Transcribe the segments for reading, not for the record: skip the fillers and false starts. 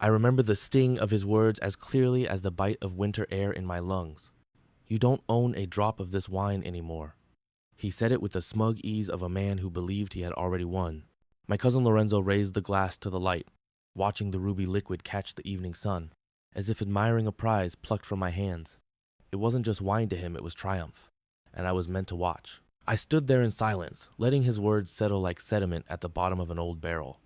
I remember the sting of his words as clearly as the bite of winter air in my lungs. You don't own a drop of this wine anymore. He said it with the smug ease of a man who believed he had already won. My cousin Lorenzo raised the glass to the light, watching the ruby liquid catch the evening sun, as if admiring a prize plucked from my hands. It wasn't just wine to him, it was triumph, and I was meant to watch. I stood there in silence, letting his words settle like sediment at the bottom of an old barrel.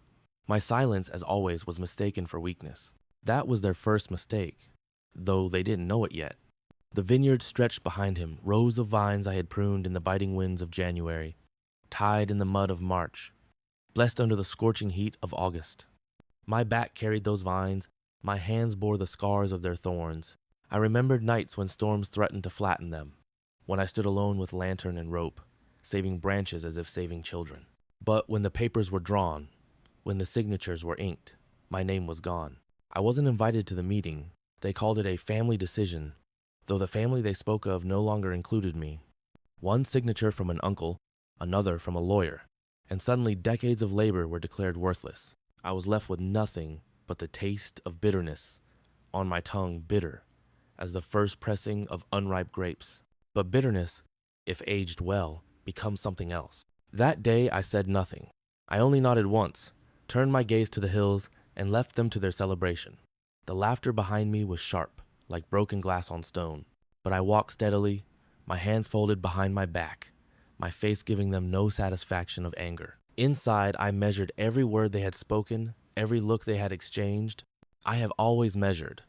My silence, as always, was mistaken for weakness. That was their first mistake, though they didn't know it yet. The vineyard stretched behind him, rows of vines I had pruned in the biting winds of January, tied in the mud of March, blessed under the scorching heat of August. My back carried those vines, my hands bore the scars of their thorns. I remembered nights when storms threatened to flatten them, when I stood alone with lantern and rope, saving branches as if saving children. But when the papers were drawn, when the signatures were inked, my name was gone. I wasn't invited to the meeting. They called it a family decision, though the family they spoke of no longer included me. One signature from an uncle, another from a lawyer, and suddenly decades of labor were declared worthless. I was left with nothing but the taste of bitterness on my tongue, bitter as the first pressing of unripe grapes. But bitterness, if aged well, becomes something else. That day I said nothing. I only nodded once, turned my gaze to the hills, and left them to their celebration. The laughter behind me was sharp, like broken glass on stone, but I walked steadily, my hands folded behind my back, my face giving them no satisfaction of anger. Inside, I measured every word they had spoken, every look they had exchanged. I have always measured.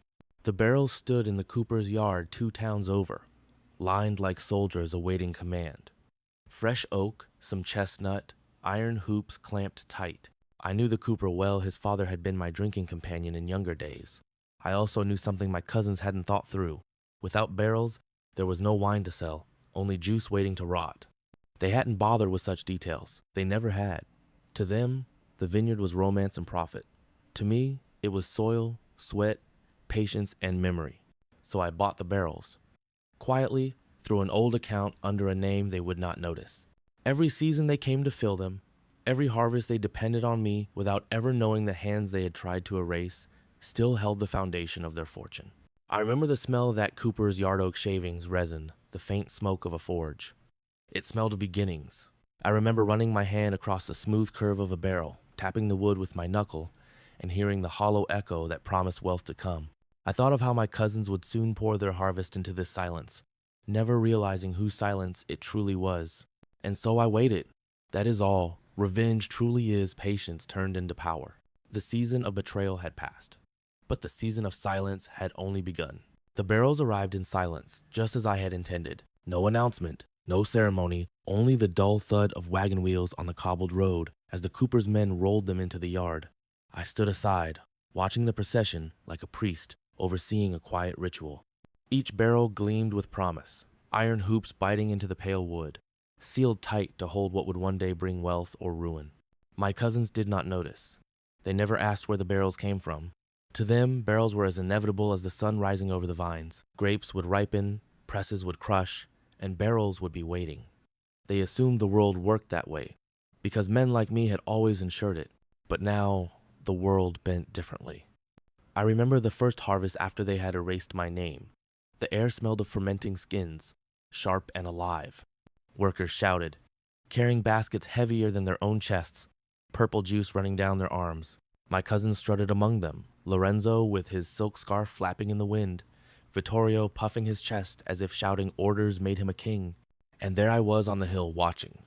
The barrels stood in the cooper's yard 2 towns over, lined like soldiers awaiting command. Fresh oak, some chestnut, iron hoops clamped tight. I knew the cooper well. His father had been my drinking companion in younger days. I also knew something my cousins hadn't thought through. Without barrels, there was no wine to sell, only juice waiting to rot. They hadn't bothered with such details. They never had. To them, the vineyard was romance and profit. To me, it was soil, sweat, patience, and memory. So I bought the barrels. Quietly, through an old account under a name they would not notice. Every season they came to fill them. Every harvest they depended on me without ever knowing the hands they had tried to erase still held the foundation of their fortune. I remember the smell of that cooper's yard oak shavings resin, the faint smoke of a forge. It smelled of beginnings. I remember running my hand across the smooth curve of a barrel, tapping the wood with my knuckle, and hearing the hollow echo that promised wealth to come. I thought of how my cousins would soon pour their harvest into this silence, never realizing whose silence it truly was. And so I waited. That is all. Revenge truly is patience turned into power. The season of betrayal had passed, but the season of silence had only begun. The barrels arrived in silence, just as I had intended. No announcement, no ceremony, only the dull thud of wagon wheels on the cobbled road as the cooper's men rolled them into the yard. I stood aside, watching the procession like a priest overseeing a quiet ritual. Each barrel gleamed with promise, iron hoops biting into the pale wood, sealed tight to hold what would one day bring wealth or ruin. My cousins did not notice. They never asked where the barrels came from. To them, barrels were as inevitable as the sun rising over the vines. Grapes would ripen, presses would crush, and barrels would be waiting. They assumed the world worked that way, because men like me had always ensured it. But now, the world bent differently. I remember the first harvest after they had erased my name. The air smelled of fermenting skins, sharp and alive. Workers shouted, carrying baskets heavier than their own chests, purple juice running down their arms. My cousins strutted among them, Lorenzo with his silk scarf flapping in the wind, Vittorio puffing his chest as if shouting orders made him a king. And there I was on the hill watching.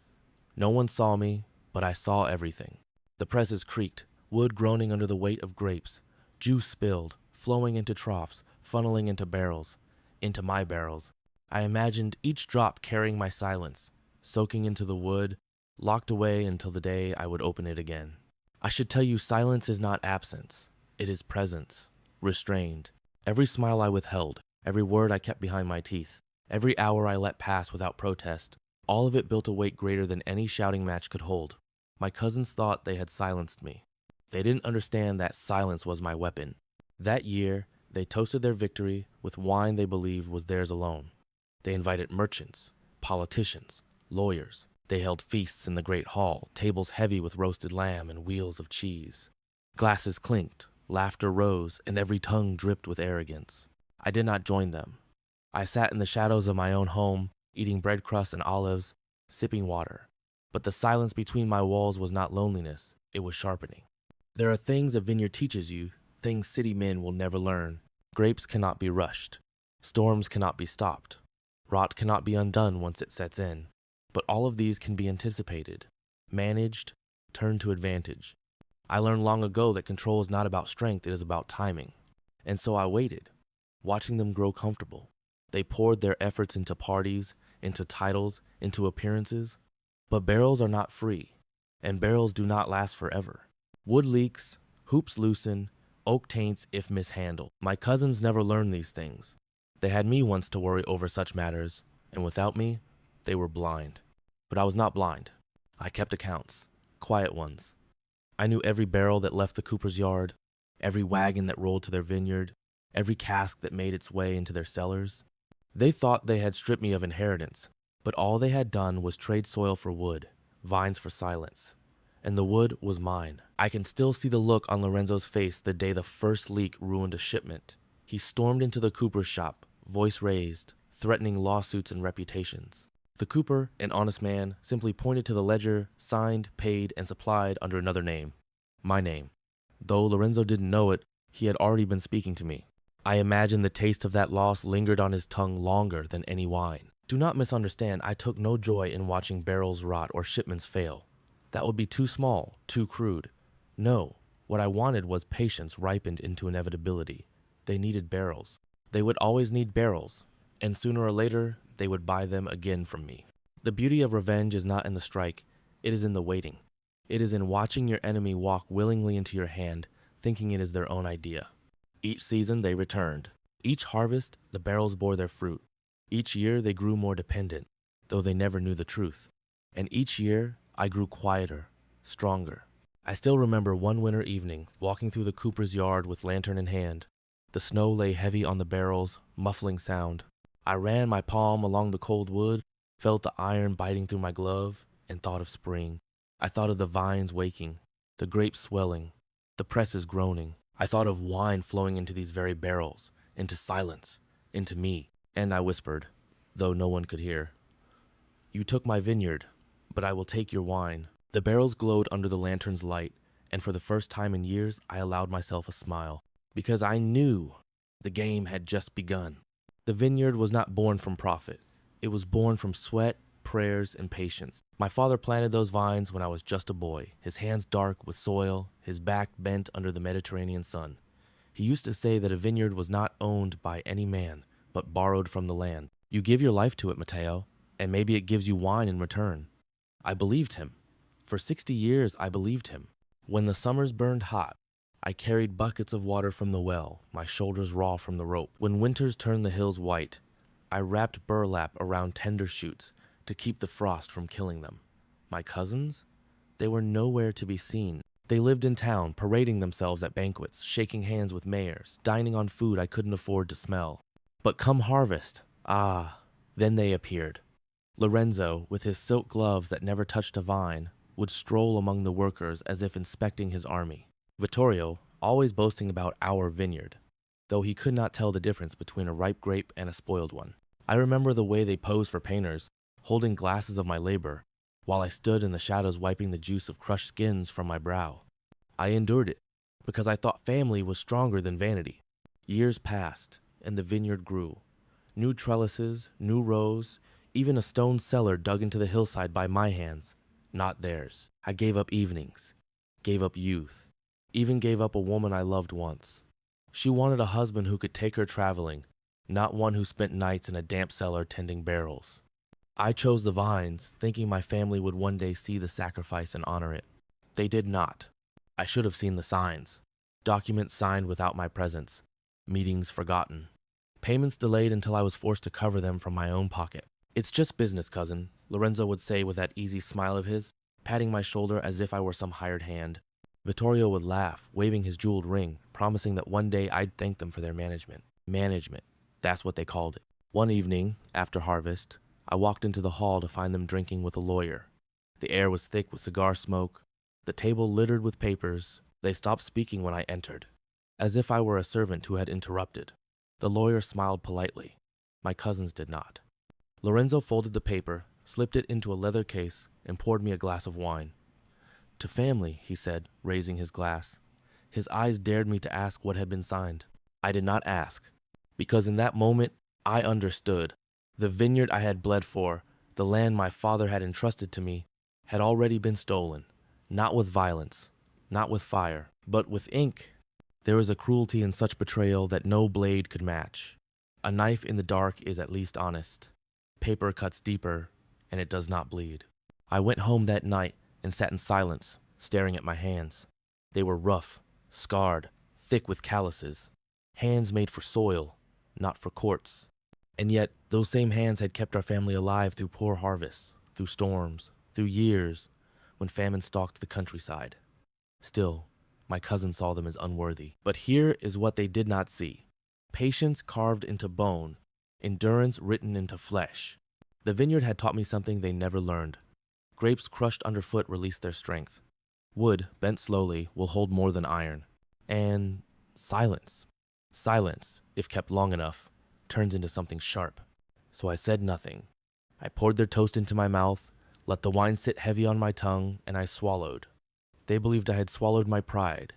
No one saw me, but I saw everything. The presses creaked, wood groaning under the weight of grapes, juice spilled, flowing into troughs, funneling into barrels, into my barrels. I imagined each drop carrying my silence, soaking into the wood, locked away until the day I would open it again. I should tell you, silence is not absence. It is presence, restrained. Every smile I withheld, every word I kept behind my teeth, every hour I let pass without protest, all of it built a weight greater than any shouting match could hold. My cousins thought they had silenced me. They didn't understand that silence was my weapon. That year, they toasted their victory with wine they believed was theirs alone. They invited merchants, politicians, lawyers. They held feasts in the great hall, tables heavy with roasted lamb and wheels of cheese. Glasses clinked, Laughter rose, and every tongue dripped with arrogance. I did not join them. I sat in the shadows of my own home, eating bread crusts and olives, sipping water. But the silence between my walls was not loneliness, it was sharpening. There are things a vineyard teaches you, things city men will never learn. Grapes cannot be rushed. Storms cannot be stopped. Rot cannot be undone once it sets in. But all of these can be anticipated, managed, turned to advantage. I learned long ago that control is not about strength, it is about timing. And so I waited, watching them grow comfortable. They poured their efforts into parties, into titles, into appearances. But barrels are not free, and barrels do not last forever. Wood leaks, hoops loosen, oak taints if mishandled. My cousins never learned these things. They had me once to worry over such matters, and without me, they were blind. But I was not blind. I kept accounts, quiet ones. I knew every barrel that left the cooper's yard, every wagon that rolled to their vineyard, every cask that made its way into their cellars. They thought they had stripped me of inheritance, but all they had done was trade soil for wood, vines for silence. And the wood was mine. I can still see the look on Lorenzo's face the day the first leak ruined a shipment. He stormed into the cooper's shop, voice raised, threatening lawsuits and reputations. The cooper, an honest man, simply pointed to the ledger, signed, paid, and supplied under another name. My name. Though Lorenzo didn't know it, he had already been speaking to me. I imagine the taste of that loss lingered on his tongue longer than any wine. Do not misunderstand, I took no joy in watching barrels rot or shipments fail. That would be too small, too crude. No, what I wanted was patience ripened into inevitability. They needed barrels. They would always need barrels, and sooner or later, they would buy them again from me. The beauty of revenge is not in the strike, it is in the waiting. It is in watching your enemy walk willingly into your hand, thinking it is their own idea. Each season they returned. Each harvest, the barrels bore their fruit. Each year they grew more dependent, though they never knew the truth. And each year I grew quieter, stronger. I still remember one winter evening, walking through the cooper's yard with lantern in hand. The snow lay heavy on the barrels, muffling sound. I ran my palm along the cold wood, felt the iron biting through my glove, and thought of spring. I thought of the vines waking, the grapes swelling, the presses groaning. I thought of wine flowing into these very barrels, into silence, into me. And I whispered, though no one could hear, "You took my vineyard, but I will take your wine." The barrels glowed under the lantern's light, and for the first time in years I allowed myself a smile, because I knew the game had just begun. The vineyard was not born from profit. It was born from sweat, prayers, and patience. My father planted those vines when I was just a boy, his hands dark with soil, his back bent under the Mediterranean sun. He used to say that a vineyard was not owned by any man, but borrowed from the land. You give your life to it, Matteo, and maybe it gives you wine in return. I believed him. For 60 years I believed him. When the summers burned hot, I carried buckets of water from the well, my shoulders raw from the rope. When winters turned the hills white, I wrapped burlap around tender shoots to keep the frost from killing them. My cousins? They were nowhere to be seen. They lived in town, parading themselves at banquets, shaking hands with mayors, dining on food I couldn't afford to smell. But come harvest, then they appeared. Lorenzo, with his silk gloves that never touched a vine, would stroll among the workers as if inspecting his army. Vittorio, always boasting about our vineyard, though he could not tell the difference between a ripe grape and a spoiled one. I remember the way they posed for painters, holding glasses of my labor, while I stood in the shadows wiping the juice of crushed skins from my brow. I endured it, because I thought family was stronger than vanity. Years passed, and the vineyard grew. New trellises, new rows, even a stone cellar dug into the hillside by my hands, not theirs. I gave up evenings, gave up youth, even gave up a woman I loved once. She wanted a husband who could take her traveling, not one who spent nights in a damp cellar tending barrels. I chose the vines, thinking my family would one day see the sacrifice and honor it. They did not. I should have seen the signs. Documents signed without my presence. Meetings forgotten. Payments delayed until I was forced to cover them from my own pocket. "It's just business, cousin," Lorenzo would say with that easy smile of his, patting my shoulder as if I were some hired hand. Vittorio would laugh, waving his jeweled ring, promising that one day I'd thank them for their management. Management, that's what they called it. One evening, after harvest, I walked into the hall to find them drinking with a lawyer. The air was thick with cigar smoke, the table littered with papers. They stopped speaking when I entered. as if I were a servant who had interrupted. The lawyer smiled politely. My cousins did not. Lorenzo folded the paper, slipped it into a leather case, and poured me a glass of wine. To family, he said, raising his glass. His eyes dared me to ask what had been signed. I did not ask, because in that moment, I understood. The vineyard I had bled for, the land my father had entrusted to me, had already been stolen, not with violence, not with fire, but with ink. There is a cruelty in such betrayal that no blade could match. A knife in the dark is at least honest. Paper cuts deeper, and it does not bleed. I went home that night and sat in silence, staring at my hands. They were rough, scarred, thick with calluses. Hands made for soil, not for courts. And yet, those same hands had kept our family alive through poor harvests, through storms, through years, when famine stalked the countryside. Still, my cousin saw them as unworthy. But here is what they did not see. Patience carved into bone, endurance written into flesh. The vineyard had taught me something they never learned. Grapes crushed underfoot release their strength. Wood, bent slowly, will hold more than iron. And silence. Silence, if kept long enough, turns into something sharp. So I said nothing. I poured their toast into my mouth, let the wine sit heavy on my tongue, and I swallowed. They believed I had swallowed my pride.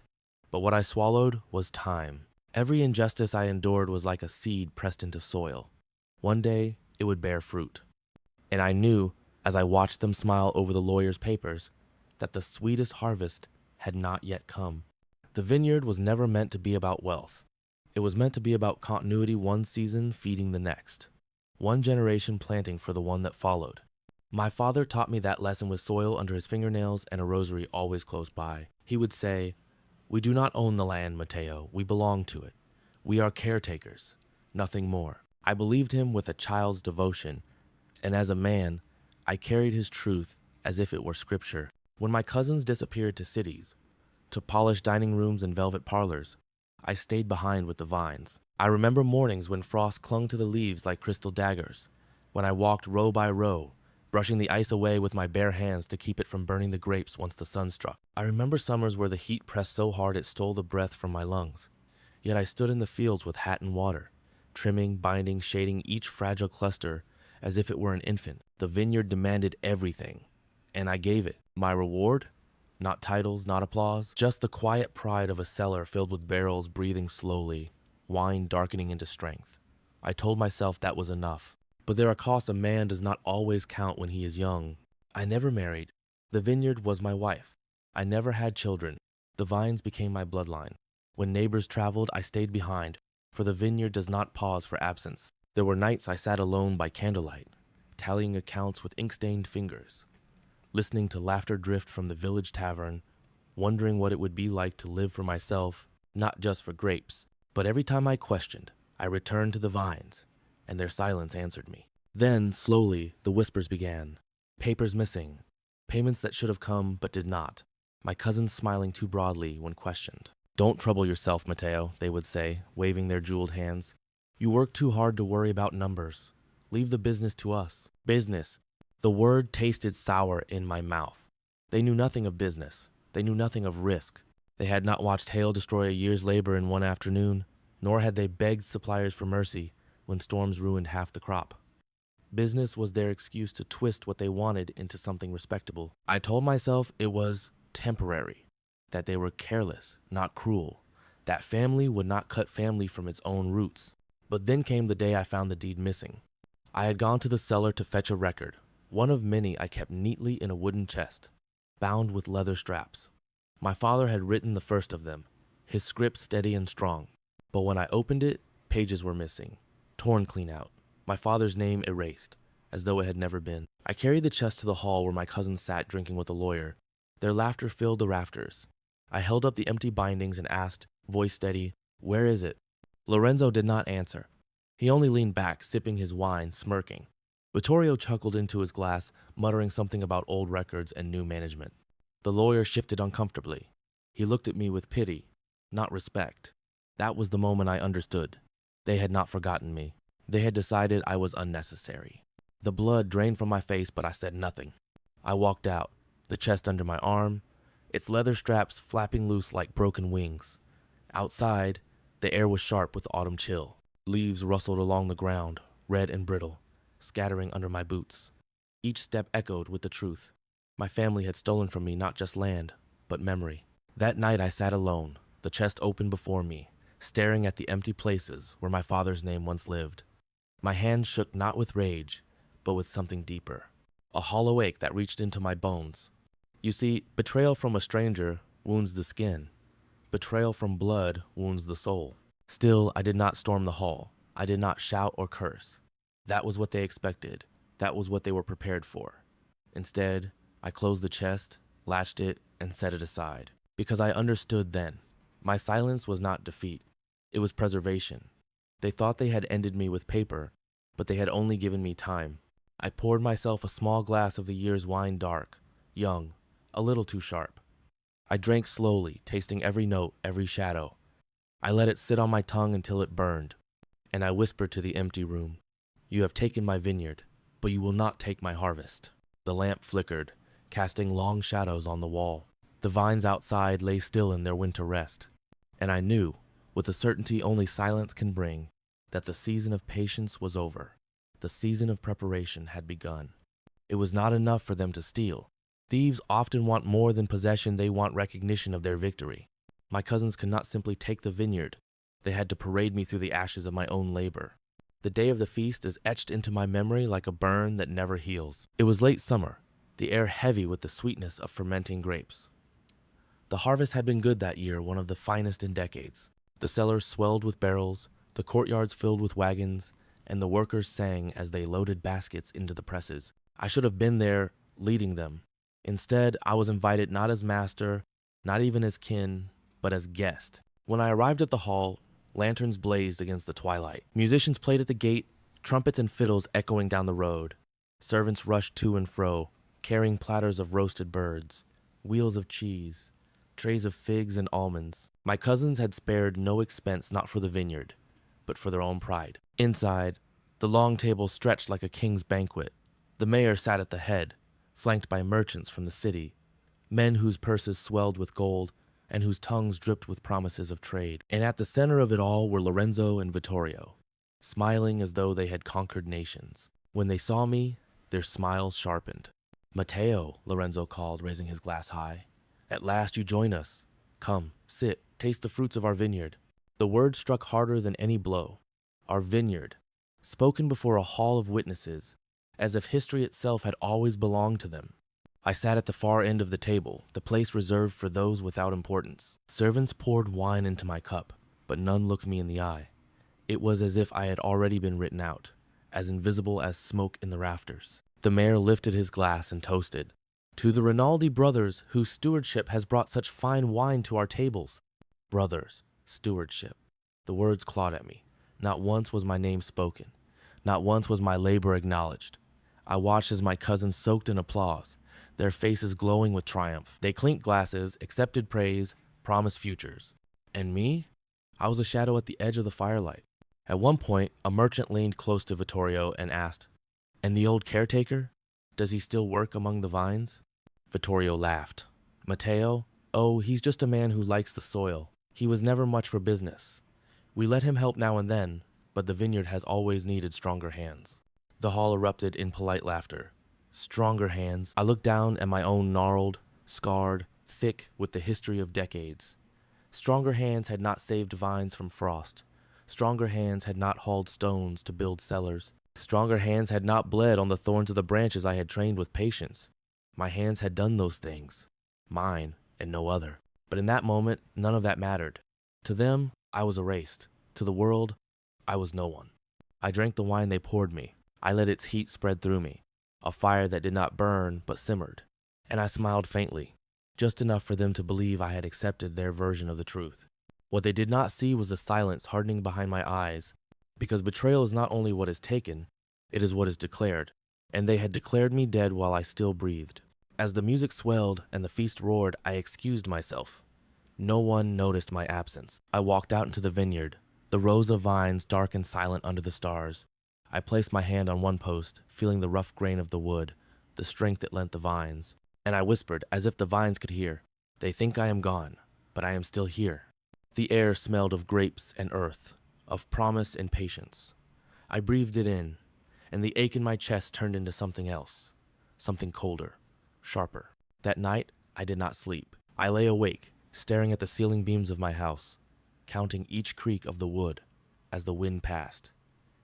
But what I swallowed was time. Every injustice I endured was like a seed pressed into soil. One day, it would bear fruit. And I knew, as I watched them smile over the lawyer's papers, that the sweetest harvest had not yet come. The vineyard was never meant to be about wealth. It was meant to be about continuity, one season feeding the next, one generation planting for the one that followed. My father taught me that lesson with soil under his fingernails and a rosary always close by. He would say, "We do not own the land, Mateo. We belong to it. We are caretakers, nothing more." I believed him with a child's devotion, and as a man, I carried his truth as if it were scripture. When my cousins disappeared to cities, to polish dining rooms and velvet parlors, I stayed behind with the vines. I remember mornings when frost clung to the leaves like crystal daggers, when I walked row by row, brushing the ice away with my bare hands to keep it from burning the grapes once the sun struck. I remember summers where the heat pressed so hard it stole the breath from my lungs. Yet I stood in the fields with hat and water, trimming, binding, shading each fragile cluster as if it were an infant. The vineyard demanded everything, and I gave it. My reward? Not titles, not applause, just the quiet pride of a cellar filled with barrels breathing slowly, wine darkening into strength. I told myself that was enough. But there are costs a man does not always count when he is young. I never married. The vineyard was my wife. I never had children. The vines became my bloodline. When neighbors traveled, I stayed behind, for the vineyard does not pause for absence. There were nights I sat alone by candlelight, tallying accounts with ink-stained fingers, listening to laughter drift from the village tavern, wondering what it would be like to live for myself, not just for grapes. But every time I questioned, I returned to the vines, and their silence answered me. Then, slowly, the whispers began. Papers missing. Payments that should have come but did not. My cousins smiling too broadly when questioned. "Don't trouble yourself, Mateo," they would say, waving their jeweled hands. "You work too hard to worry about numbers. Leave the business to us." Business. The word tasted sour in my mouth. They knew nothing of business. They knew nothing of risk. They had not watched hail destroy a year's labor in one afternoon, nor had they begged suppliers for mercy when storms ruined half the crop. Business was their excuse to twist what they wanted into something respectable. I told myself it was temporary, that they were careless, not cruel, that family would not cut family from its own roots. But then came the day I found the deed missing. I had gone to the cellar to fetch a record, one of many I kept neatly in a wooden chest, bound with leather straps. My father had written the first of them, his script steady and strong. But when I opened it, pages were missing, torn clean out, my father's name erased, as though it had never been. I carried the chest to the hall where my cousins sat drinking with the lawyer. Their laughter filled the rafters. I held up the empty bindings and asked, voice steady, "Where is it?" Lorenzo did not answer. He only leaned back, sipping his wine, smirking. Vittorio chuckled into his glass, muttering something about old records and new management. The lawyer shifted uncomfortably. He looked at me with pity, not respect. That was the moment I understood. They had not forgotten me. They had decided I was unnecessary. The blood drained from my face, but I said nothing. I walked out, the chest under my arm, its leather straps flapping loose like broken wings, Outside, the air was sharp with autumn chill. Leaves rustled along the ground, red and brittle, scattering under my boots. Each step echoed with the truth. My family had stolen from me not just land, but memory. That night I sat alone, the chest open before me, staring at the empty places where my father's name once lived. My hands shook not with rage, but with something deeper. A hollow ache that reached into my bones. You see, betrayal from a stranger wounds the skin. Betrayal from blood wounds the soul. Still, I did not storm the hall. I did not shout or curse. That was what they expected. That was what they were prepared for. Instead, I closed the chest, latched it, and set it aside. Because I understood then. My silence was not defeat. It was preservation. They thought they had ended me with paper, but they had only given me time. I poured myself a small glass of the year's wine, dark, young, a little too sharp. I drank slowly, tasting every note, every shadow. I let it sit on my tongue until it burned, and I whispered to the empty room, "You have taken my vineyard, but you will not take my harvest." The lamp flickered, casting long shadows on the wall. The vines outside lay still in their winter rest, and I knew, with a certainty only silence can bring, that the season of patience was over. The season of preparation had begun. It was not enough for them to steal. Thieves often want more than possession, they want recognition of their victory. My cousins could not simply take the vineyard. They had to parade me through the ashes of my own labor. The day of the feast is etched into my memory like a burn that never heals. It was late summer, the air heavy with the sweetness of fermenting grapes. The harvest had been good that year, one of the finest in decades. The cellars swelled with barrels, the courtyards filled with wagons, and the workers sang as they loaded baskets into the presses. I should have been there, leading them. Instead, I was invited not as master, not even as kin, but as guest. When I arrived at the hall, lanterns blazed against the twilight. Musicians played at the gate, trumpets and fiddles echoing down the road. Servants rushed to and fro, carrying platters of roasted birds, wheels of cheese, trays of figs and almonds. My cousins had spared no expense not for the vineyard, but for their own pride. Inside, the long table stretched like a king's banquet. The mayor sat at the head, flanked by merchants from the city, men whose purses swelled with gold and whose tongues dripped with promises of trade. And at the center of it all were Lorenzo and Vittorio, smiling as though they had conquered nations. When they saw me, their smiles sharpened. "Matteo," Lorenzo called, raising his glass high. "At last you join us. Come, sit, taste the fruits of our vineyard." The word struck harder than any blow. Our vineyard, spoken before a hall of witnesses, as if history itself had always belonged to them. I sat at the far end of the table, the place reserved for those without importance. Servants poured wine into my cup, but none looked me in the eye. It was as if I had already been written out, as invisible as smoke in the rafters. The mayor lifted his glass and toasted. "To the Rinaldi brothers, whose stewardship has brought such fine wine to our tables." Brothers, stewardship. The words clawed at me. Not once was my name spoken. Not once was my labor acknowledged. I watched as my cousins soaked in applause, their faces glowing with triumph. They clinked glasses, accepted praise, promised futures. And me? I was a shadow at the edge of the firelight. At one point, a merchant leaned close to Vittorio and asked, "And the old caretaker? Does he still work among the vines?" Vittorio laughed. "Matteo? Oh, he's just a man who likes the soil. He was never much for business. We let him help now and then, but the vineyard has always needed stronger hands." The hall erupted in polite laughter. Stronger hands. I looked down at my own gnarled, scarred, thick with the history of decades. Stronger hands had not saved vines from frost. Stronger hands had not hauled stones to build cellars. Stronger hands had not bled on the thorns of the branches I had trained with patience. My hands had done those things. Mine and no other. But in that moment, none of that mattered. To them, I was erased. To the world, I was no one. I drank the wine they poured me. I let its heat spread through me, a fire that did not burn but simmered. And I smiled faintly, just enough for them to believe I had accepted their version of the truth. What they did not see was the silence hardening behind my eyes, because betrayal is not only what is taken, it is what is declared, and they had declared me dead while I still breathed. As the music swelled and the feast roared, I excused myself. No one noticed my absence. I walked out into the vineyard, the rows of vines dark and silent under the stars. I placed my hand on one post, feeling the rough grain of the wood, the strength it lent the vines, and I whispered as if the vines could hear, "They think I am gone, but I am still here." The air smelled of grapes and earth, of promise and patience. I breathed it in, and the ache in my chest turned into something else, something colder, sharper. That night, I did not sleep. I lay awake, staring at the ceiling beams of my house, counting each creak of the wood as the wind passed.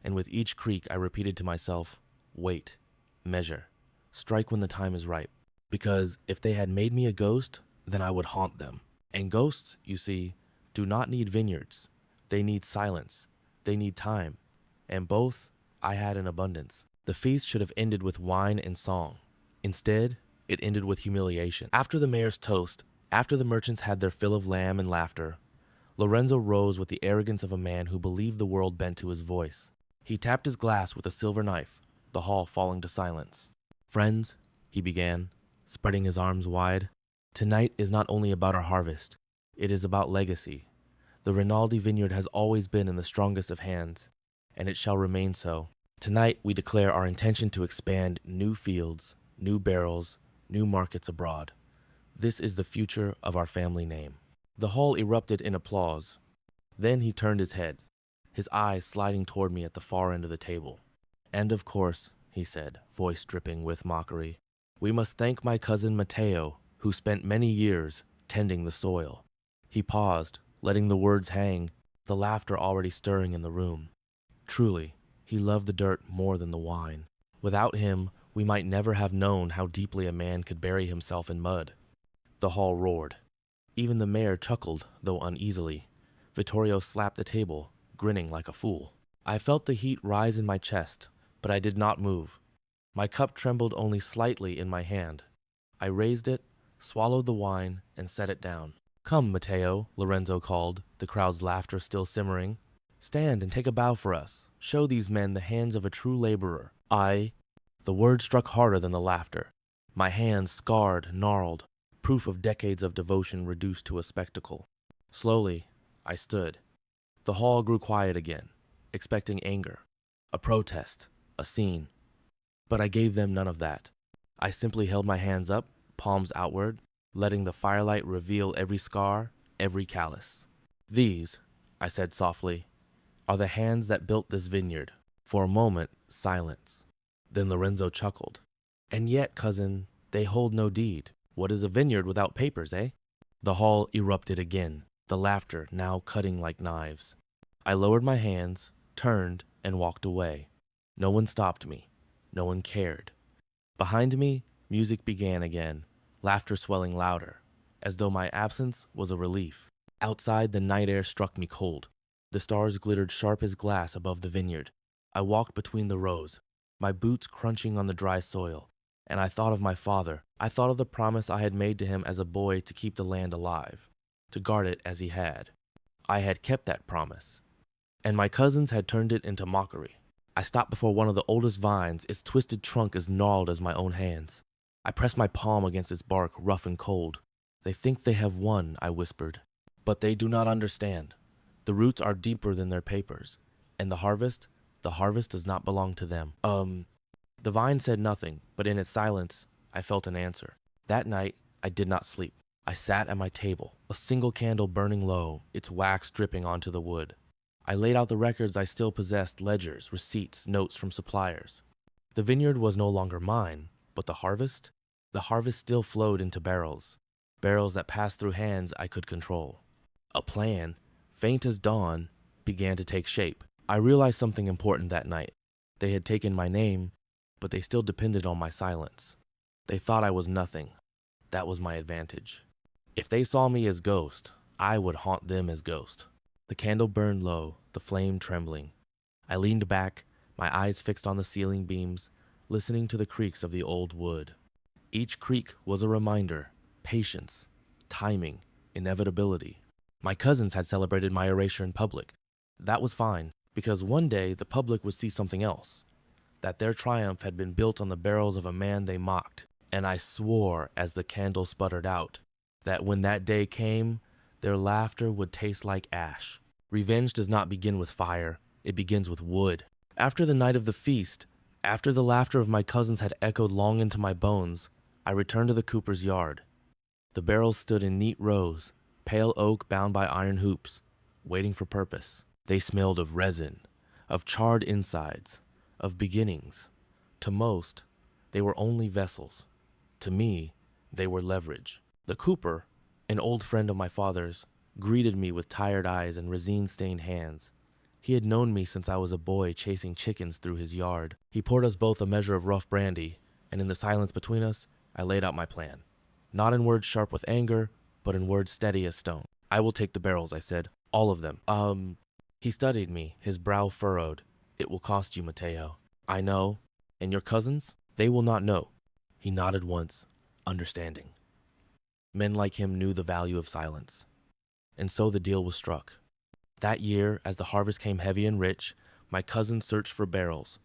And with each creak, I repeated to myself, wait, measure, strike when the time is ripe. Because if they had made me a ghost, then I would haunt them. And ghosts, you see, do not need vineyards. They need silence. They need time. And both I had in abundance. The feast should have ended with wine and song. Instead, it ended with humiliation. After the mayor's toast, after the merchants had their fill of lamb and laughter, Lorenzo rose with the arrogance of a man who believed the world bent to his voice. He tapped his glass with a silver knife, the hall falling to silence. Friends, he began, spreading his arms wide, tonight is not only about our harvest, it is about legacy. The Rinaldi vineyard has always been in the strongest of hands, and it shall remain so. Tonight we declare our intention to expand new fields, new barrels, new markets abroad. This is the future of our family name. The hall erupted in applause. Then he turned his head, his eyes sliding toward me at the far end of the table. And of course, he said, voice dripping with mockery, we must thank my cousin Matteo, who spent many years tending the soil. He paused, letting the words hang, the laughter already stirring in the room. Truly, he loved the dirt more than the wine. Without him, we might never have known how deeply a man could bury himself in mud. The hall roared. Even the mayor chuckled, though uneasily. Vittorio slapped the table, grinning like a fool. I felt the heat rise in my chest, but I did not move. My cup trembled only slightly in my hand. I raised it, swallowed the wine, and set it down. Come, Matteo, Lorenzo called, the crowd's laughter still simmering. Stand and take a bow for us. Show these men the hands of a true laborer. The word struck harder than the laughter. My hands scarred, gnarled, proof of decades of devotion reduced to a spectacle. Slowly, I stood. The hall grew quiet again, expecting anger, a protest, a scene. But I gave them none of that. I simply held my hands up, palms outward, letting the firelight reveal every scar, every callus. These, I said softly, are the hands that built this vineyard. For a moment, silence. Then Lorenzo chuckled. And yet, cousin, they hold no deed. What is a vineyard without papers, eh? The hall erupted again, the laughter now cutting like knives. I lowered my hands, turned, and walked away. No one stopped me. No one cared. Behind me, music began again, laughter swelling louder, as though my absence was a relief. Outside, the night air struck me cold. The stars glittered sharp as glass above the vineyard. I walked between the rows, my boots crunching on the dry soil, and I thought of my father. I thought of the promise I had made to him as a boy to keep the land alive, to guard it as he had. I had kept that promise, and my cousins had turned it into mockery. I stopped before one of the oldest vines, its twisted trunk as gnarled as my own hands. I pressed my palm against its bark, rough and cold. They think they have won, I whispered, but they do not understand. The roots are deeper than their papers, and the harvest does not belong to them. The vine said nothing, but in its silence, I felt an answer. That night, I did not sleep. I sat at my table, a single candle burning low, its wax dripping onto the wood. I laid out the records I still possessed, ledgers, receipts, notes from suppliers. The vineyard was no longer mine, but the harvest still flowed into barrels that passed through hands I could control. A plan, faint as dawn, began to take shape. I realized something important that night. They had taken my name, but they still depended on my silence. They thought I was nothing. That was my advantage. If they saw me as ghost, I would haunt them as ghost. The candle burned low, the flame trembling. I leaned back, my eyes fixed on the ceiling beams, listening to the creaks of the old wood. Each creak was a reminder, patience, timing, inevitability. My cousins had celebrated my erasure in public. That was fine, because one day the public would see something else, that their triumph had been built on the barrels of a man they mocked. And I swore as the candle sputtered out, that when that day came, their laughter would taste like ash. Revenge does not begin with fire, it begins with wood. After the night of the feast, after the laughter of my cousins had echoed long into my bones, I returned to the cooper's yard. The barrels stood in neat rows, pale oak bound by iron hoops, waiting for purpose. They smelled of resin, of charred insides, of beginnings. To most, they were only vessels. To me, they were leverage. The cooper, an old friend of my father's, greeted me with tired eyes and resin-stained hands. He had known me since I was a boy chasing chickens through his yard. He poured us both a measure of rough brandy, and in the silence between us, I laid out my plan. Not in words sharp with anger, but in words steady as stone. I will take the barrels, I said. All of them. He studied me, his brow furrowed. It will cost you, Mateo. I know. And your cousins? They will not know. He nodded once, understanding. Men like him knew the value of silence. And so the deal was struck. That year, as the harvest came heavy and rich, my cousins searched for barrels.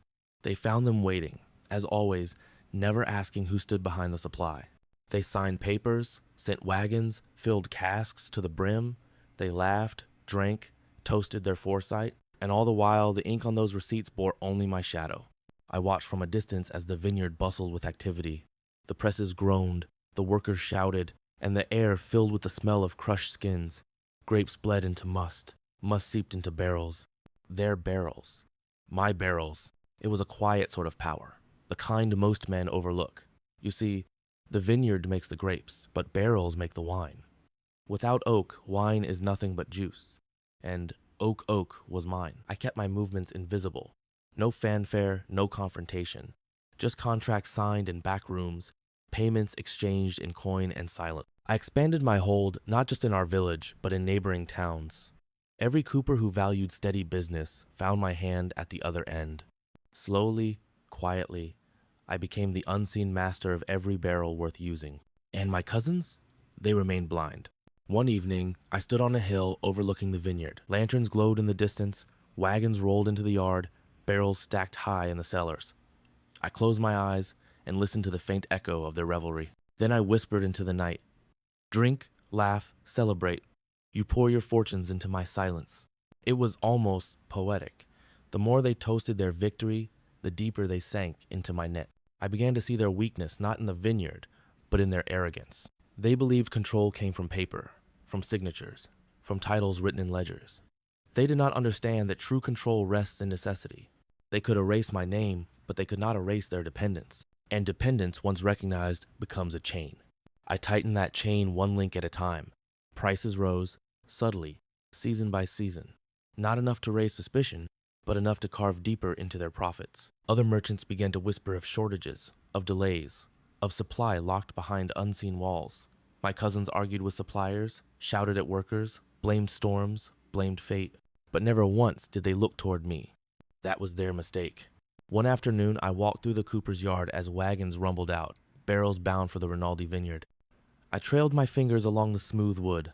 They found them waiting, as always, never asking who stood behind the supply. They signed papers, sent wagons, filled casks to the brim. They laughed, drank, toasted their foresight, and all the while the ink on those receipts bore only my shadow. I watched from a distance as the vineyard bustled with activity. The presses groaned, the workers shouted, and the air filled with the smell of crushed skins. Grapes bled into must seeped into barrels. Their barrels. My barrels. It was a quiet sort of power, the kind most men overlook. You see, the vineyard makes the grapes, but barrels make the wine. Without oak, wine is nothing but juice. And oak was mine. I kept my movements invisible. No fanfare, no confrontation. Just contracts signed in back rooms, payments exchanged in coin and silence. I expanded my hold not just in our village, but in neighboring towns. Every cooper who valued steady business found my hand at the other end. Slowly, quietly, I became the unseen master of every barrel worth using. And my cousins? They remained blind. One evening, I stood on a hill overlooking the vineyard. Lanterns glowed in the distance, wagons rolled into the yard, barrels stacked high in the cellars. I closed my eyes and listened to the faint echo of their revelry. Then I whispered into the night, "Drink, laugh, celebrate. You pour your fortunes into my silence." It was almost poetic. The more they toasted their victory, the deeper they sank into my net. I began to see their weakness not in the vineyard, but in their arrogance. They believed control came from paper, from signatures, from titles written in ledgers. They did not understand that true control rests in necessity. They could erase my name, but they could not erase their dependence. And dependence, once recognized, becomes a chain. I tightened that chain one link at a time. Prices rose, subtly, season by season. Not enough to raise suspicion, but enough to carve deeper into their profits. Other merchants began to whisper of shortages, of delays, of supply locked behind unseen walls. My cousins argued with suppliers, shouted at workers, blamed storms, blamed fate, but never once did they look toward me. That was their mistake. One afternoon, I walked through the cooper's yard as wagons rumbled out, barrels bound for the Rinaldi vineyard. I trailed my fingers along the smooth wood,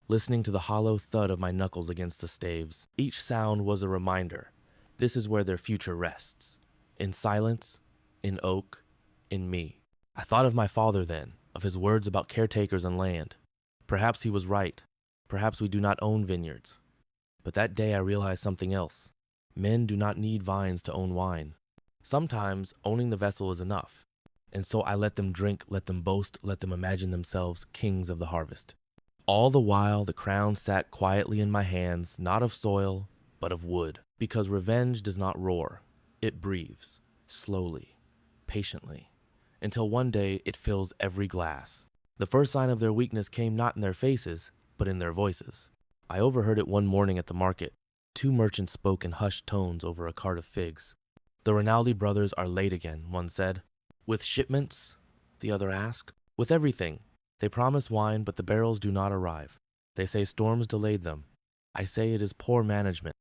listening to the hollow thud of my knuckles against the staves. Each sound was a reminder. This is where their future rests. In silence, in oak, in me. I thought of my father then, of his words about caretakers and land. Perhaps he was right. Perhaps we do not own vineyards. But that day I realized something else. Men do not need vines to own wine. Sometimes owning the vessel is enough. And so I let them drink, let them boast, let them imagine themselves kings of the harvest. All the while the crown sat quietly in my hands, not of soil, but of wood. Because revenge does not roar. It breathes, slowly, patiently, until one day it fills every glass. The first sign of their weakness came not in their faces, but in their voices. I overheard it one morning at the market. Two merchants spoke in hushed tones over a cart of figs. "The Rinaldi brothers are late again," one said. "With shipments?" the other asked. "With everything. They promise wine, but the barrels do not arrive. They say storms delayed them. I say it is poor management."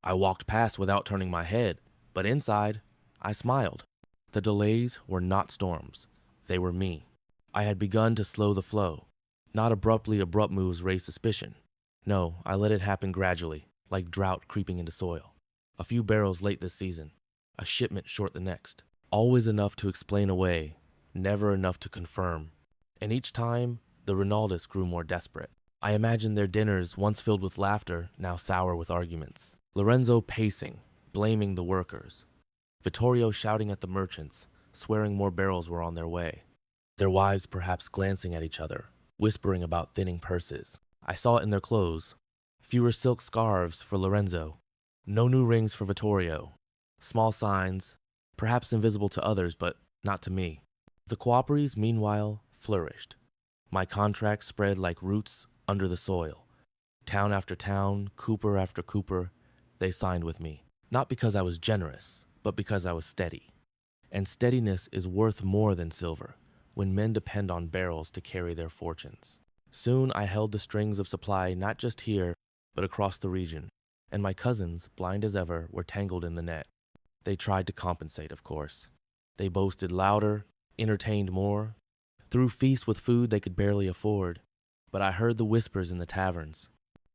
I walked past without turning my head, but inside, I smiled. The delays were not storms. They were me. I had begun to slow the flow. Not abruptly abrupt moves raised suspicion. No, I let it happen gradually, like drought creeping into soil. A few barrels late this season, a shipment short the next. Always enough to explain away, never enough to confirm. And each time, the Rinaldis grew more desperate. I imagined their dinners, once filled with laughter, now sour with arguments. Lorenzo pacing, blaming the workers. Vittorio shouting at the merchants, swearing more barrels were on their way. Their wives perhaps glancing at each other, whispering about thinning purses. I saw it in their clothes. Fewer silk scarves for Lorenzo. No new rings for Vittorio. Small signs, perhaps invisible to others, but not to me. The cooperatives, meanwhile, flourished. My contracts spread like roots under the soil. Town after town, cooper after cooper, they signed with me. Not because I was generous, but because I was steady. And steadiness is worth more than silver when men depend on barrels to carry their fortunes. Soon I held the strings of supply not just here, but across the region, and my cousins, blind as ever, were tangled in the net. They tried to compensate, of course. They boasted louder, entertained more, threw feasts with food they could barely afford. But I heard the whispers in the taverns.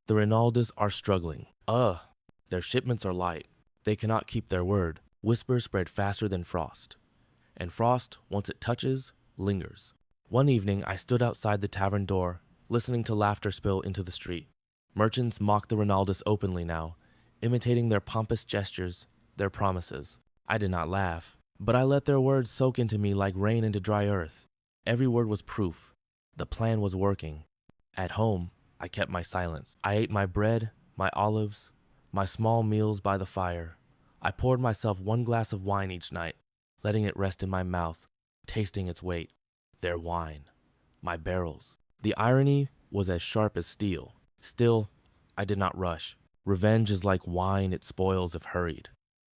The Rinaldas are struggling. Their shipments are light. They cannot keep their word. Whispers spread faster than frost. And frost, once it touches, lingers. One evening, I stood outside the tavern door, listening to laughter spill into the street. Merchants mocked the Rinaldas openly now, imitating their pompous gestures, their promises. I did not laugh, but I let their words soak into me like rain into dry earth. Every word was proof. The plan was working. At home, I kept my silence. I ate my bread, my olives, my small meals by the fire. I poured myself one glass of wine each night, letting it rest in my mouth, tasting its weight. Their wine. My barrels. The irony was as sharp as steel. Still, I did not rush. Revenge is like wine it spoils if hurried.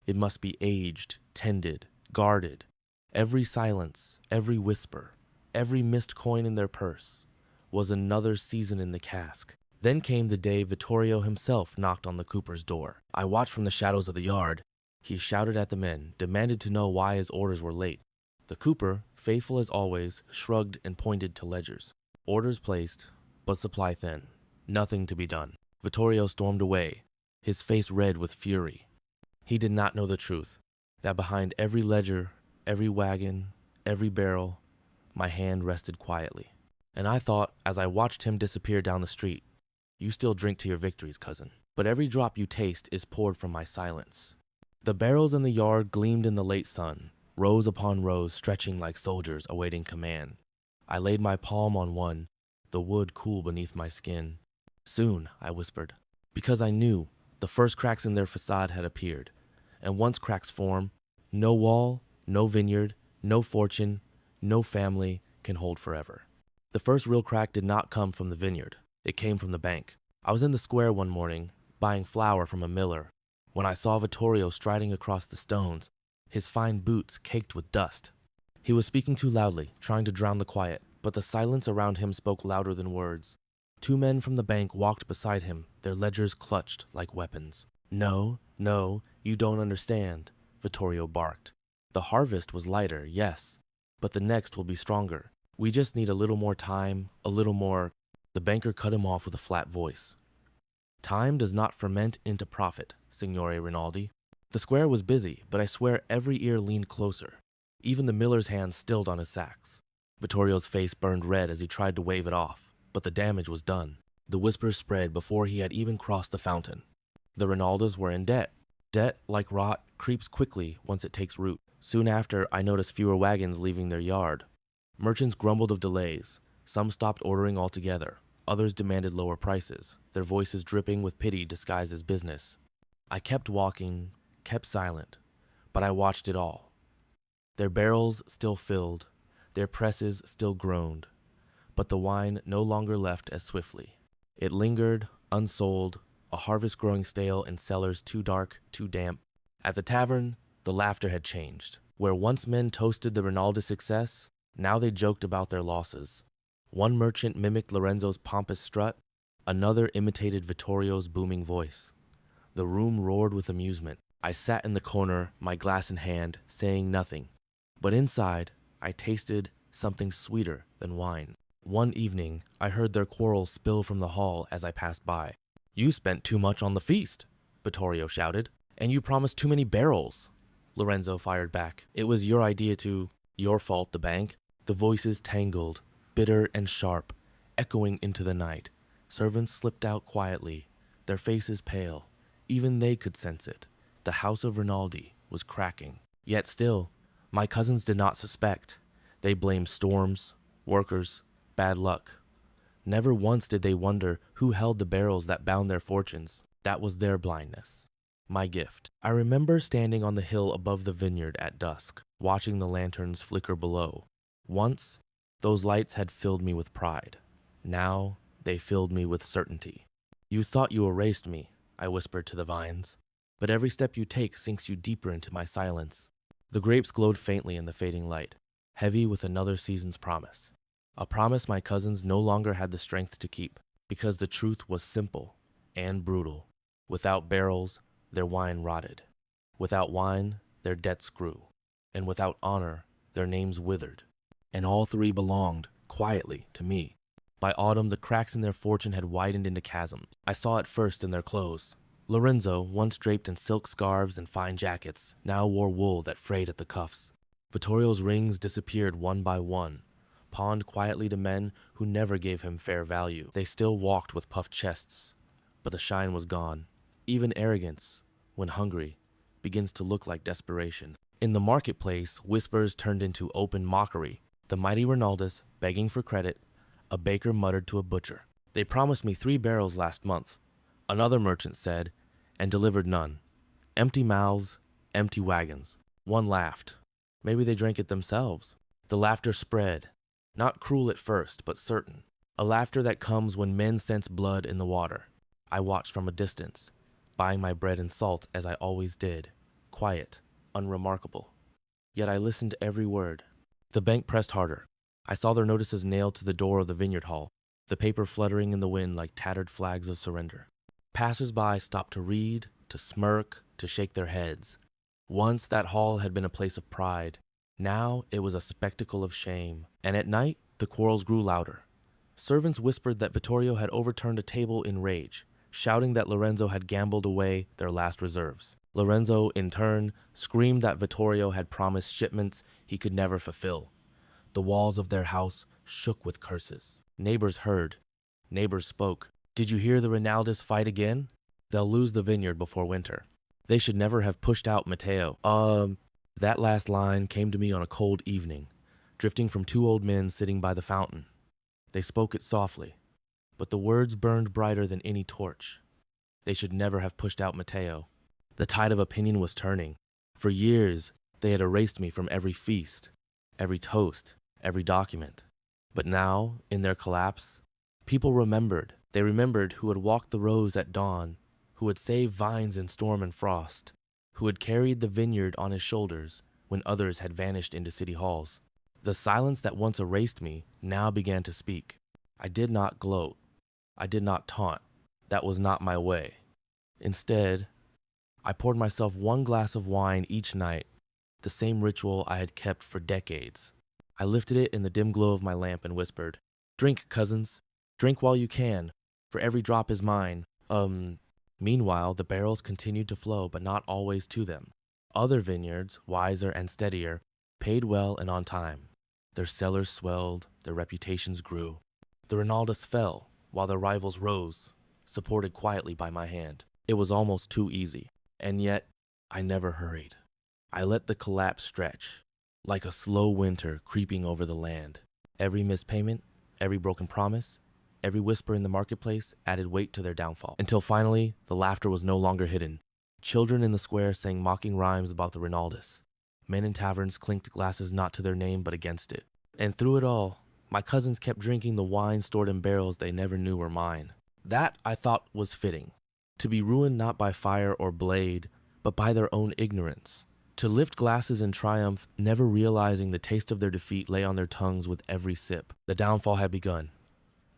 It must be aged, tended, guarded. Every silence, every whisper, every missed coin in their purse was another season in the cask. Then came the day Vittorio himself knocked on the cooper's door. I watched from the shadows of the yard. He shouted at the men, demanded to know why his orders were late. The cooper, faithful as always, shrugged and pointed to ledgers. Orders placed, but supply thin. Nothing to be done. Vittorio stormed away, his face red with fury. He did not know the truth, that behind every ledger, every wagon, every barrel, my hand rested quietly. And I thought, as I watched him disappear down the street, you still drink to your victories, cousin. But every drop you taste is poured from my silence. The barrels in the yard gleamed in the late sun, rows upon rows stretching like soldiers awaiting command. I laid my palm on one, the wood cool beneath my skin. Soon, I whispered, because I knew the first cracks in their facade had appeared. And once cracks form, no wall, no vineyard, no fortune, no family can hold forever. The first real crack did not come from the vineyard. It came from the bank. I was in the square one morning, buying flour from a miller, when I saw Vittorio striding across the stones, his fine boots caked with dust. He was speaking too loudly, trying to drown the quiet, but the silence around him spoke louder than words. Two men from the bank walked beside him, their ledgers clutched like weapons. No, you don't understand, Vittorio barked. The harvest was lighter, yes, but the next will be stronger. We just need a little more time, a little more. The banker cut him off with a flat voice. Time does not ferment into profit, Signore Rinaldi. The square was busy, but I swear every ear leaned closer. Even the miller's hands stilled on his sacks. Vittorio's face burned red as he tried to wave it off, but the damage was done. The whispers spread before he had even crossed the fountain. The Rinaldas were in debt. Debt, like rot, creeps quickly once it takes root. Soon after, I noticed fewer wagons leaving their yard. Merchants grumbled of delays. Some stopped ordering altogether. Others demanded lower prices, their voices dripping with pity disguised as business. I kept walking, kept silent, but I watched it all. Their barrels still filled, their presses still groaned, but the wine no longer left as swiftly. It lingered, unsold, a harvest growing stale in cellars too dark, too damp. At the tavern, the laughter had changed. Where once men toasted the Rinaldi success, now they joked about their losses. One merchant mimicked Lorenzo's pompous strut, another imitated Vittorio's booming voice. The room roared with amusement. I sat in the corner, my glass in hand, saying nothing. But inside, I tasted something sweeter than wine. One evening, I heard their quarrel spill from the hall as I passed by. You spent too much on the feast, Vittorio shouted. And you promised too many barrels, Lorenzo fired back. It was your idea to... Your fault, the bank. The voices tangled, bitter and sharp, echoing into the night. Servants slipped out quietly, their faces pale. Even they could sense it. The house of Rinaldi was cracking. Yet still, my cousins did not suspect. They blamed storms, workers, bad luck. Never once did they wonder who held the barrels that bound their fortunes. That was their blindness. My gift. I remember standing on the hill above the vineyard at dusk, watching the lanterns flicker below. Once, those lights had filled me with pride. Now, they filled me with certainty. You thought you erased me, I whispered to the vines, but every step you take sinks you deeper into my silence. The grapes glowed faintly in the fading light, heavy with another season's promise. A promise my cousins no longer had the strength to keep, because the truth was simple and brutal. Without barrels, their wine rotted. Without wine, their debts grew. And without honor, their names withered. And all three belonged, quietly, to me. By autumn, the cracks in their fortune had widened into chasms. I saw it first in their clothes. Lorenzo, once draped in silk scarves and fine jackets, now wore wool that frayed at the cuffs. Vittorio's rings disappeared one by one, pawned quietly to men who never gave him fair value. They still walked with puffed chests, but the shine was gone. Even arrogance, when hungry, begins to look like desperation. In the marketplace, whispers turned into open mockery. The mighty Ronaldus begging for credit, a baker muttered to a butcher. They promised me 3 barrels last month, another merchant said, and delivered none. Empty mouths, empty wagons. One laughed. Maybe they drank it themselves. The laughter spread, not cruel at first, but certain. A laughter that comes when men sense blood in the water. I watched from a distance, buying my bread and salt as I always did, quiet, unremarkable. Yet I listened to every word. The bank pressed harder. I saw their notices nailed to the door of the vineyard hall, the paper fluttering in the wind like tattered flags of surrender. Passers-by stopped to read, to smirk, to shake their heads. Once that hall had been a place of pride. Now it was a spectacle of shame. And at night, the quarrels grew louder. Servants whispered that Vittorio had overturned a table in rage, shouting that Lorenzo had gambled away their last reserves. Lorenzo, in turn, screamed that Vittorio had promised shipments he could never fulfill. The walls of their house shook with curses. Neighbors heard. Neighbors spoke. Did you hear the Rinaldis fight again? They'll lose the vineyard before winter. They should never have pushed out Matteo. That last line came to me on a cold evening, drifting from 2 old men sitting by the fountain. They spoke it softly, but the words burned brighter than any torch. They should never have pushed out Matteo. The tide of opinion was turning. For years, they had erased me from every feast, every toast, every document. But now, in their collapse, people remembered. They remembered who had walked the rows at dawn, who had saved vines in storm and frost, who had carried the vineyard on his shoulders when others had vanished into city halls. The silence that once erased me now began to speak. I did not gloat. I did not taunt. That was not my way. Instead, I poured myself 1 glass of wine each night, the same ritual I had kept for decades. I lifted it in the dim glow of my lamp and whispered, "Drink, cousins. Drink while you can, for every drop is mine." Meanwhile, the barrels continued to flow, but not always to them. Other vineyards, wiser and steadier, paid well and on time. Their cellars swelled, their reputations grew. The Rinaldis fell, while their rivals rose, supported quietly by my hand. It was almost too easy, and yet I never hurried. I let the collapse stretch, like a slow winter creeping over the land. Every missed payment, every broken promise, every whisper in the marketplace added weight to their downfall, until finally the laughter was no longer hidden. Children in the square sang mocking rhymes about the Rinaldis. Men in taverns clinked glasses not to their name but against it. And through it all, my cousins kept drinking the wine stored in barrels they never knew were mine. That, I thought, was fitting. To be ruined not by fire or blade, but by their own ignorance. To lift glasses in triumph, never realizing the taste of their defeat lay on their tongues with every sip. The downfall had begun,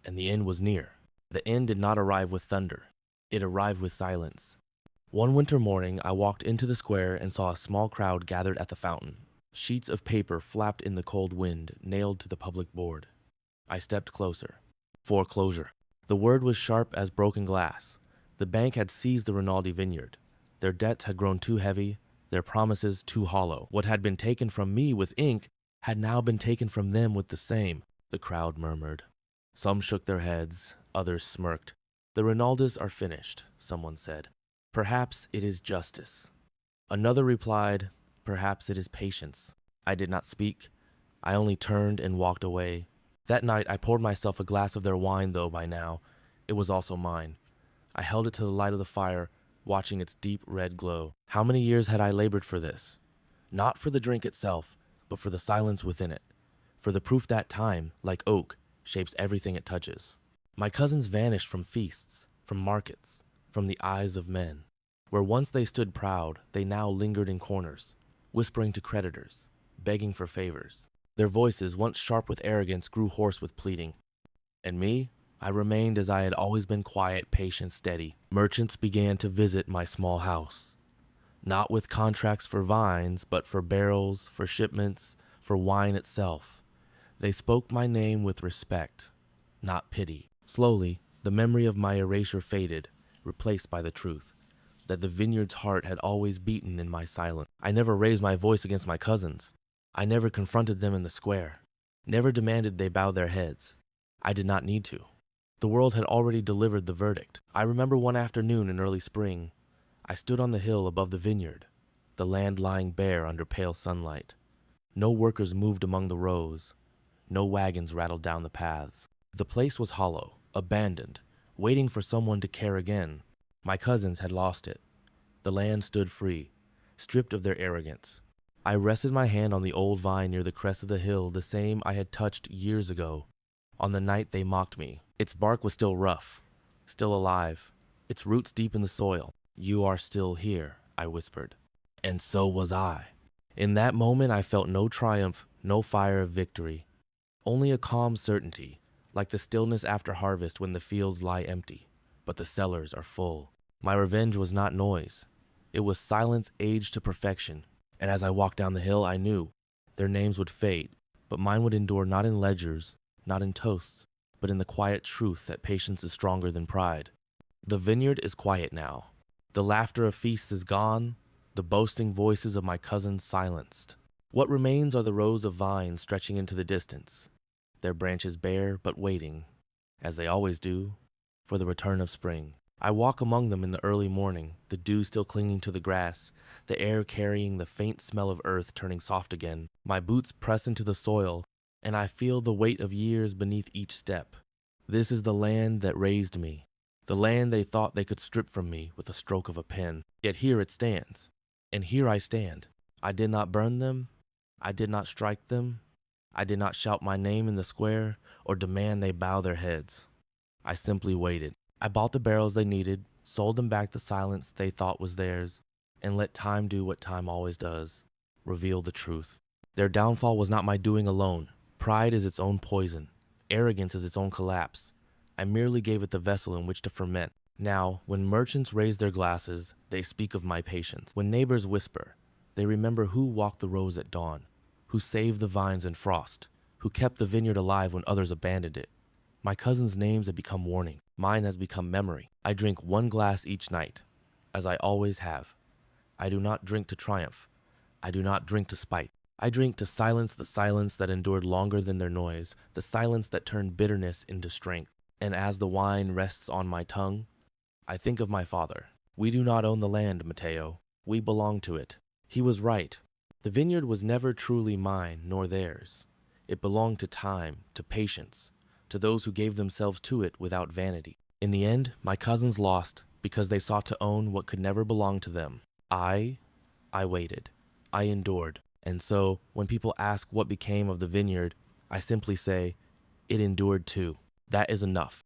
and the end was near. The end did not arrive with thunder. It arrived with silence. One winter morning, I walked into the square and saw a small crowd gathered at the fountain. Sheets of paper flapped in the cold wind, nailed to the public board. I stepped closer. Foreclosure. The word was sharp as broken glass. The bank had seized the Rinaldi vineyard. Their debts had grown too heavy, their promises too hollow. What had been taken from me with ink had now been taken from them with the same, the crowd murmured. Some shook their heads, others smirked. The Rinaldis are finished, someone said. Perhaps it is justice. Another replied, perhaps it is patience. I did not speak. I only turned and walked away, That night, I poured myself a glass of their wine, though by now, it was also mine. I held it to the light of the fire, watching its deep red glow. How many years had I labored for this? Not for the drink itself, but for the silence within it. For the proof that time, like oak, shapes everything it touches. My cousins vanished from feasts, from markets, from the eyes of men. Where once they stood proud, they now lingered in corners, whispering to creditors, begging for favors. Their voices, once sharp with arrogance, grew hoarse with pleading. And me? I remained as I had always been, quiet, patient, steady. Merchants began to visit my small house. Not with contracts for vines, but for barrels, for shipments, for wine itself. They spoke my name with respect, not pity. Slowly, the memory of my erasure faded, replaced by the truth that the vineyard's heart had always beaten in my silence. I never raised my voice against my cousins. I never confronted them in the square, never demanded they bow their heads. I did not need to. The world had already delivered the verdict. I remember one afternoon in early spring, I stood on the hill above the vineyard, the land lying bare under pale sunlight. No workers moved among the rows. No wagons rattled down the paths. The place was hollow, abandoned, waiting for someone to care again. My cousins had lost it. The land stood free, stripped of their arrogance. I rested my hand on the old vine near the crest of the hill, the same I had touched years ago, on the night they mocked me. Its bark was still rough, still alive, its roots deep in the soil. "You are still here," I whispered. And so was I. In that moment, I felt no triumph, no fire of victory, only a calm certainty, like the stillness after harvest when the fields lie empty, but the cellars are full. My revenge was not noise. It was silence aged to perfection. And as I walked down the hill, I knew their names would fade, but mine would endure, not in ledgers, not in toasts, but in the quiet truth that patience is stronger than pride. The vineyard is quiet now. The laughter of feasts is gone, the boasting voices of my cousins silenced. What remains are the rows of vines stretching into the distance, their branches bare but waiting, as they always do, for the return of spring. I walk among them in the early morning, the dew still clinging to the grass, the air carrying the faint smell of earth turning soft again. My boots press into the soil, and I feel the weight of years beneath each step. This is the land that raised me, the land they thought they could strip from me with a stroke of a pen. Yet here it stands, and here I stand. I did not burn them, I did not strike them, I did not shout my name in the square or demand they bow their heads. I simply waited. I bought the barrels they needed, sold them back the silence they thought was theirs, and let time do what time always does, reveal the truth. Their downfall was not my doing alone. Pride is its own poison. Arrogance is its own collapse. I merely gave it the vessel in which to ferment. Now, when merchants raise their glasses, they speak of my patience. When neighbors whisper, they remember who walked the rows at dawn, who saved the vines in frost, who kept the vineyard alive when others abandoned it. My cousins' names have become warning. Mine has become memory. I drink one glass each night, as I always have. I do not drink to triumph. I do not drink to spite. I drink to silence the silence that endured longer than their noise, the silence that turned bitterness into strength. And as the wine rests on my tongue, I think of my father. We do not own the land, Mateo. We belong to it. He was right. The vineyard was never truly mine nor theirs. It belonged to time, to patience, to those who gave themselves to it without vanity. In the end, my cousins lost because they sought to own what could never belong to them. I waited. I endured. And so, when people ask what became of the vineyard, I simply say, it endured too. That is enough.